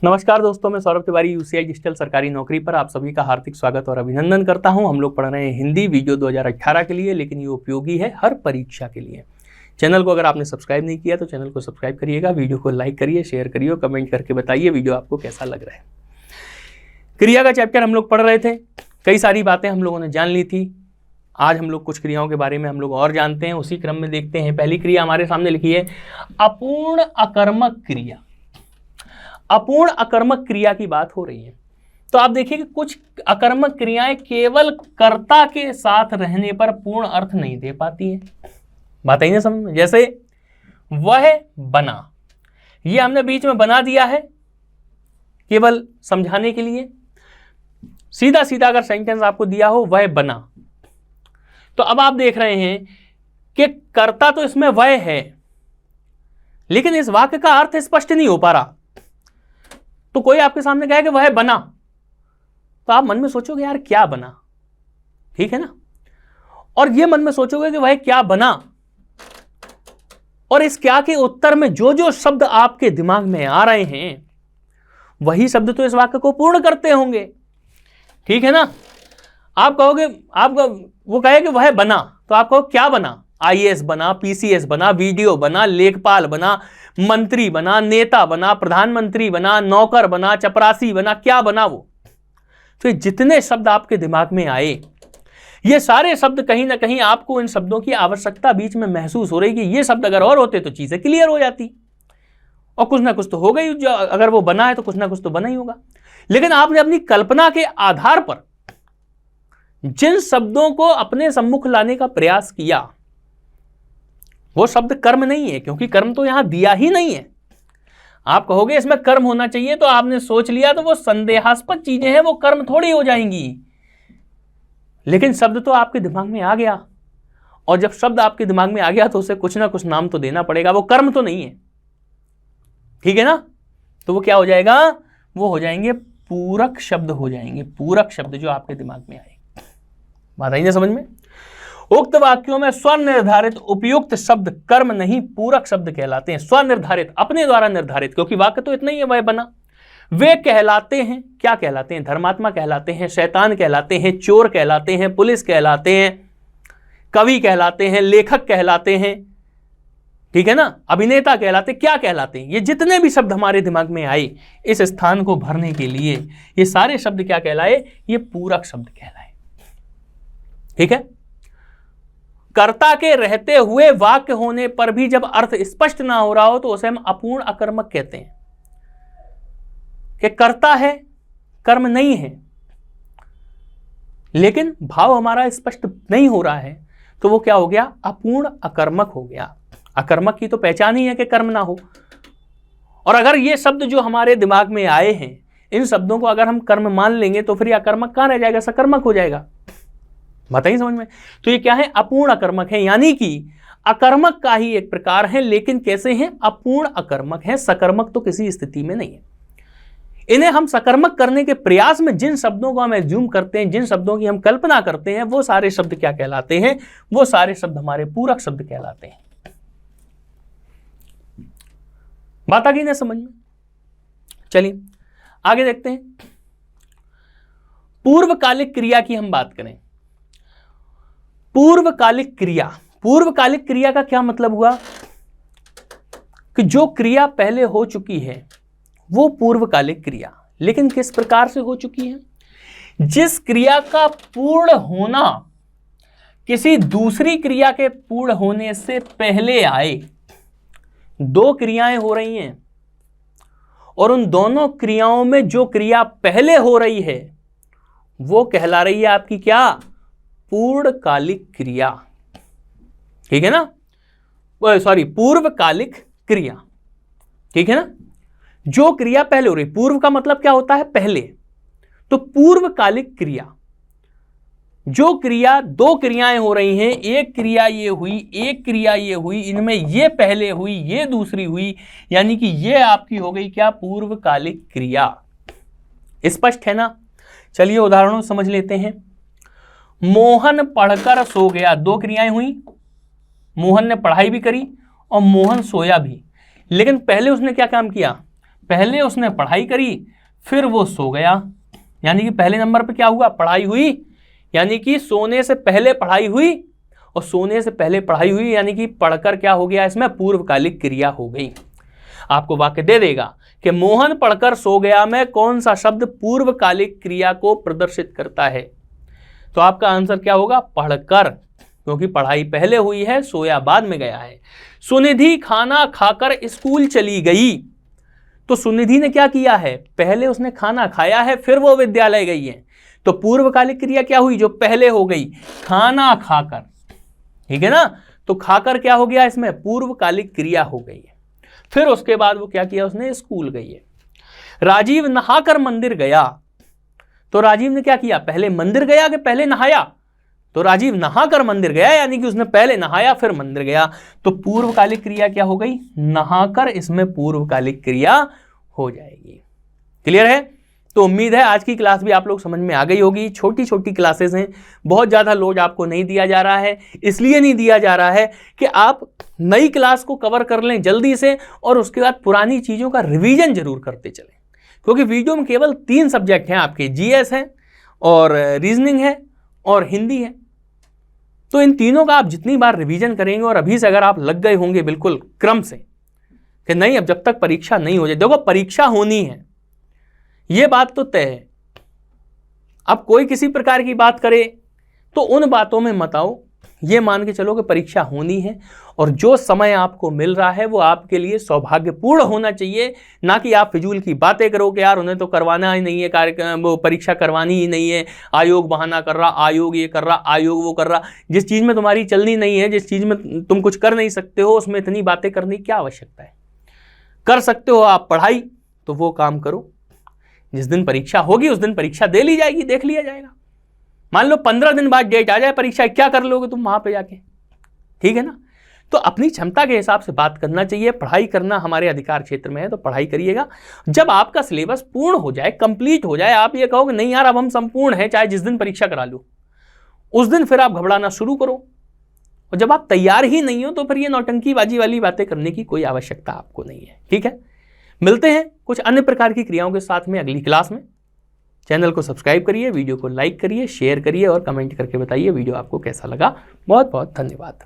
नमस्कार दोस्तों, मैं सौरभ तिवारी यूसीआई डिजिटल सरकारी नौकरी पर आप सभी का हार्दिक स्वागत और अभिनंदन करता हूं। हम लोग पढ़ रहे हैं हिंदी वीडियो 2018 के लिए, लेकिन ये उपयोगी है हर परीक्षा के लिए। चैनल को अगर आपने सब्सक्राइब नहीं किया तो चैनल को सब्सक्राइब करिएगा, वीडियो को लाइक करिए, शेयर करिए, कमेंट करके बताइए वीडियो आपको कैसा लग रहा है। क्रिया का चैप्टर हम लोग पढ़ रहे थे, कई सारी बातें हम लोगों ने जान ली थी। आज हम लोग कुछ क्रियाओं के बारे में हम लोग और जानते हैं, उसी क्रम में देखते हैं। पहली क्रिया हमारे सामने लिखी है अपूर्ण अकर्मक क्रिया। अपूर्ण अकर्मक क्रिया की बात हो रही है। तो आप देखिए कि कुछ अकर्मक क्रियाएं केवल कर्ता के साथ रहने पर पूर्ण अर्थ नहीं दे पाती है। बात आई ना समझ में? जैसे वह बना, ये हमने बीच में बना दिया है केवल समझाने के लिए। सीधा सीधा अगर सेंटेंस आपको दिया हो वह बना, तो अब आप देख रहे हैं कि कर्ता तो इसमें वह है, लेकिन इस वाक्य का अर्थ स्पष्ट नहीं हो पा रहा। तो कोई आपके सामने कहे कि वह बना, तो आप मन में सोचोगे यार क्या बना, ठीक है ना। और ये मन में सोचोगे कि वह क्या बना, और इस क्या के उत्तर में जो जो शब्द आपके दिमाग में आ रहे हैं वही शब्द तो इस वाक्य को पूर्ण करते होंगे, ठीक है ना। आप कहोगे, वो कहे कि वह बना, तो आप कहो क्या बना? आईएएस बना, पीसीएस बना, वीडियो बना, लेखपाल बना, मंत्री बना, नेता बना, प्रधानमंत्री बना, नौकर बना, चपरासी बना, क्या बना वो? तो जितने शब्द आपके दिमाग में आए, ये सारे शब्द कहीं ना कहीं आपको इन शब्दों की आवश्यकता बीच में महसूस हो रही कि ये शब्द अगर और होते तो चीजें क्लियर हो जाती, और कुछ ना कुछ तो हो गई। जो अगर वो बना है तो कुछ ना कुछ तो बना ही होगा। लेकिन आपने अपनी कल्पना के आधार पर जिन शब्दों को अपने सम्मुख लाने का प्रयास किया वो शब्द कर्म नहीं है, क्योंकि कर्म तो यहां दिया ही नहीं है। आप कहोगे इसमें कर्म होना चाहिए, तो आपने सोच लिया तो वो संदेहास्पद चीजें हैं, वो कर्म थोड़ी हो जाएंगी। लेकिन शब्द तो आपके दिमाग में आ गया, और जब शब्द आपके दिमाग में आ गया तो उसे कुछ ना कुछ नाम तो देना पड़ेगा। वो कर्म तो नहीं है, ठीक है ना। तो वो क्या हो जाएगा? वो हो जाएंगे पूरक शब्द हो जाएंगे, पूरक शब्द जो आपके दिमाग में आए। बात आई ना समझ में? उक्त वाक्यों में स्वनिर्धारित उपयुक्त शब्द कर्म नहीं पूरक शब्द कहलाते हैं। स्वनिर्धारित, अपने द्वारा निर्धारित, क्योंकि वाक्य तो इतना ही है वह बना। वे कहलाते हैं, क्या कहलाते हैं? धर्मात्मा कहलाते हैं, शैतान कहलाते हैं, चोर कहलाते हैं, पुलिस कहलाते हैं, कवि कहलाते हैं, लेखक कहलाते हैं, ठीक है ना, अभिनेता कहलाते, क्या कहलाते हैं? ये जितने भी शब्द हमारे दिमाग में आए इस स्थान को भरने के लिए, ये सारे शब्द क्या कहलाए? ये पूरक शब्द कहलाए, ठीक है। कर्ता के रहते हुए वाक्य होने पर भी जब अर्थ स्पष्ट ना हो रहा हो तो उसे हम अपूर्ण अकर्मक कहते हैं, कि कर्ता है, कर्म नहीं है, लेकिन भाव हमारा स्पष्ट नहीं हो रहा है, तो वो क्या हो गया? अपूर्ण अकर्मक हो गया। अकर्मक की तो पहचान ही है कि कर्म ना हो। और अगर ये शब्द जो हमारे दिमाग में आए हैं, इन शब्दों को अगर हम कर्म मान लेंगे तो फिर अकर्मक कहां रह जाएगा? सकर्मक हो जाएगा। बताइए समझ में? तो ये क्या है? अपूर्ण अकर्मक है, यानी कि अकर्मक का ही एक प्रकार है, लेकिन कैसे हैं? अपूर्ण अकर्मक है, सकर्मक तो किसी स्थिति में नहीं है। इन्हें हम सकर्मक करने के प्रयास में जिन शब्दों को हम एज्यूम करते हैं, जिन शब्दों की हम कल्पना करते हैं, वो सारे शब्द क्या कहलाते हैं? वो सारे शब्द हमारे पूरक शब्द कहलाते हैं। बात आ गई ना समझ में? चलिए आगे देखते हैं। पूर्वकालिक क्रिया की हम बात करें। पूर्वकालिक क्रिया, पूर्वकालिक क्रिया का क्या मतलब हुआ? कि जो क्रिया पहले हो चुकी है वो पूर्वकालिक क्रिया। लेकिन किस प्रकार से हो चुकी है? जिस क्रिया का पूर्ण होना किसी दूसरी क्रिया के पूर्ण होने से पहले आए। दो क्रियाएं हो रही हैं और उन दोनों क्रियाओं में जो क्रिया पहले हो रही है वो कहला रही है आपकी क्या? पूर्णकालिक क्रिया, ठीक है ना। सॉरी, पूर्वकालिक क्रिया, ठीक है ना। जो क्रिया पहले हो रही, पूर्व का मतलब क्या होता है? पहले। तो पूर्वकालिक क्रिया, जो क्रिया, दो क्रियाएं हो रही हैं, एक क्रिया ये हुई, एक क्रिया ये हुई, इनमें ये पहले हुई, ये दूसरी हुई, यानी कि ये आपकी हो गई क्या? पूर्वकालिक क्रिया। स्पष्ट है ना? चलिए उदाहरणों समझ लेते हैं। मोहन पढ़कर सो गया, दो क्रियाएं हुई। मोहन ने पढ़ाई भी करी और मोहन सोया भी। लेकिन पहले उसने क्या काम किया? पहले उसने पढ़ाई करी फिर वो सो गया, यानी कि पहले नंबर पे क्या हुआ, पढ़ाई हुई, यानी कि सोने से पहले पढ़ाई हुई, और सोने से पहले पढ़ाई हुई यानी कि पढ़कर क्या हो गया, इसमें पूर्वकालिक क्रिया हो गई। आपको वाक्य दे देगा कि मोहन पढ़कर सो गया में कौन सा शब्द पूर्वकालिक क्रिया को प्रदर्शित करता है, तो आपका आंसर क्या होगा, पढ़कर, क्योंकि पढ़ाई पहले हुई है, सोया बाद में गया है। सुनिधि खाना खाकर स्कूल चली गई, तो सुनिधि ने क्या किया है, पहले उसने खाना खाया है फिर वो विद्यालय गई है, तो पूर्वकालिक क्रिया क्या हुई, जो पहले हो गई, खाना खाकर, ठीक है ना, तो खाकर क्या हो गया, इसमें पूर्वकालिक क्रिया हो गई है। फिर उसके बाद वो क्या किया, उसने स्कूल गई है। राजीव नहाकर मंदिर गया, तो राजीव ने क्या किया, पहले मंदिर गया कि पहले नहाया, तो राजीव नहाकर मंदिर गया, यानी कि उसने पहले नहाया फिर मंदिर गया, तो पूर्वकालिक क्रिया क्या हो गई, नहाकर, इसमें पूर्वकालिक क्रिया हो जाएगी। क्लियर है? तो उम्मीद है आज की क्लास भी आप लोग समझ में आ गई होगी। छोटी छोटी क्लासेस हैं, बहुत ज़्यादा लोड आपको नहीं दिया जा रहा है, इसलिए नहीं दिया जा रहा है कि आप नई क्लास को कवर कर लें जल्दी से और उसके बाद पुरानी चीज़ों का रिवीजन जरूर करते चलें, क्योंकि वीडियो में केवल 3 सब्जेक्ट हैं आपके, जीएस है और रीजनिंग है और हिंदी है। तो इन तीनों का आप जितनी बार रिवीजन करेंगे और अभी से अगर आप लग गए होंगे बिल्कुल क्रम से कि नहीं अब जब तक परीक्षा नहीं हो जाए, देखो परीक्षा होनी है, ये बात तो तय है। अब कोई किसी प्रकार की बात करे तो उन बातों में मत आओ, ये मान के चलो कि परीक्षा होनी है और जो समय आपको मिल रहा है वो आपके लिए सौभाग्यपूर्ण होना चाहिए, ना कि आप फिजूल की बातें करो कि यार उन्हें तो करवाना ही नहीं है, कार्यक्रम वो परीक्षा करवानी ही नहीं है, आयोग बहाना कर रहा, आयोग ये कर रहा, आयोग वो कर रहा। जिस चीज़ में तुम्हारी चलनी नहीं है, जिस चीज़ में तुम कुछ कर नहीं सकते हो, उसमें इतनी बातें करने की क्या आवश्यकता है। कर सकते हो आप पढ़ाई, तो वो काम करो। जिस दिन परीक्षा होगी उस दिन परीक्षा दे ली जाएगी, देख लिया जाएगा। मान लो 15 दिन बाद डेट आ जाए परीक्षा, क्या कर लोगे तुम वहां पे जाके, ठीक है ना। तो अपनी क्षमता के हिसाब से बात करना चाहिए। पढ़ाई करना हमारे अधिकार क्षेत्र में है, तो पढ़ाई करिएगा। जब आपका सिलेबस पूर्ण हो जाए, कंप्लीट हो जाए, आप ये कहोगे नहीं यार अब हम संपूर्ण हैं, चाहे जिस दिन परीक्षा करा लो, उस दिन फिर आप घबराना शुरू करो। और जब आप तैयार ही नहीं हो तो फिर ये नौटंकीबाजी वाली बातें करने की कोई आवश्यकता आपको नहीं है, ठीक है। मिलते हैं कुछ अन्य प्रकार की क्रियाओं के साथ में अगली क्लास में। चैनल को सब्सक्राइब करिए, वीडियो को लाइक करिए, शेयर करिए और कमेंट करके बताइए वीडियो आपको कैसा लगा। बहुत बहुत धन्यवाद।